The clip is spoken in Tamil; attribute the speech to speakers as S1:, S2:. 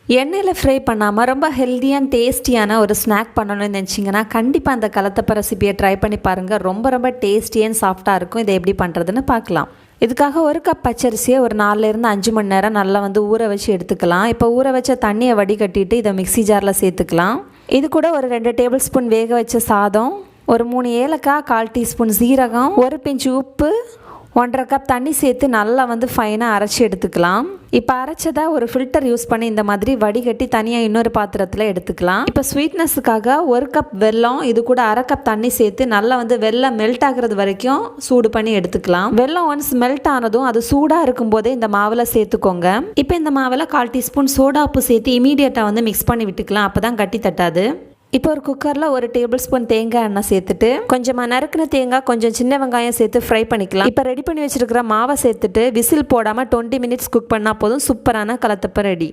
S1: எண்ணெயில் ஃப்ரை பண்ணாமல் ரொம்ப ஹெல்த்தியான டேஸ்டியான ஒரு ஸ்நாக் பண்ணணும்னு நினச்சிங்கன்னா கண்டிப்பாக அந்த கலத்தப்ப ரெசிபியை ட்ரை பண்ணி பாருங்கள். ரொம்ப டேஸ்டி அண்ட் சாஃப்டாக இருக்கும். இதை எப்படி பண்ணுறதுன்னு பார்க்கலாம். இதுக்காக ஒரு கப் பச்சரிசியை ஒரு 4லேருந்து 5 மணி நேரம் நல்லா ஊற வச்சு எடுத்துக்கலாம். இப்போ ஊற வச்ச தண்ணியை வடிகட்டிட்டு இதை மிக்ஸி ஜாரில் சேர்த்துக்கலாம். இது கூட ஒரு 2 டேபிள் ஸ்பூன் வேக வச்ச சாதம், ஒரு 3 ஏலக்காய், 1/4 டீஸ்பூன் சீரகம், ஒரு பிஞ்சு உப்பு, 1/2 கப் தண்ணி சேர்த்து நல்லா ஃபைனாக அரைச்சி எடுத்துக்கலாம். இப்போ அரைச்சதை ஒரு ஃபில்டர் யூஸ் பண்ணி இந்த மாதிரி வடிகட்டி தனியாக இன்னொரு பாத்திரத்தில் எடுத்துக்கலாம். இப்போ ஸ்வீட்னஸுக்காக 1 கப் வெல்லம், இது கூட 1/2 கப் தண்ணி சேர்த்து நல்லா வெல்லம் மெல்ட் ஆகுறது வரைக்கும் சூடு பண்ணி எடுத்துக்கலாம். வெல்லம் ஒன்ஸ் மெல்ட் ஆனதும் அது சூடாக இருக்கும்போதே இந்த மாவில் சேர்த்துக்கோங்க. இப்போ இந்த மாவில் 1/4 டீஸ்பூன் சோடா உப்பு சேர்த்து இமீடியட்டாக மிக்ஸ் பண்ணி விட்டுக்கலாம். அப்போ தான் கட்டி தட்டாது. இப்போ ஒரு குக்கரில் 1 டேபிள் ஸ்பூன் தேங்காய் எண்ணெய் சேர்த்துட்டு கொஞ்சமாக நறுக்கின தேங்காய், கொஞ்சம் சின்ன வெங்காயம் சேர்த்து ஃப்ரை பண்ணிக்கலாம். இப்போ ரெடி பண்ணி வச்சிருக்கிற மாவை சேர்த்துட்டு விசில் போடாமல் 20 மினிட்ஸ் குக் பண்ணால் போதும். சூப்பரான கலத்தப்ப ரெடி.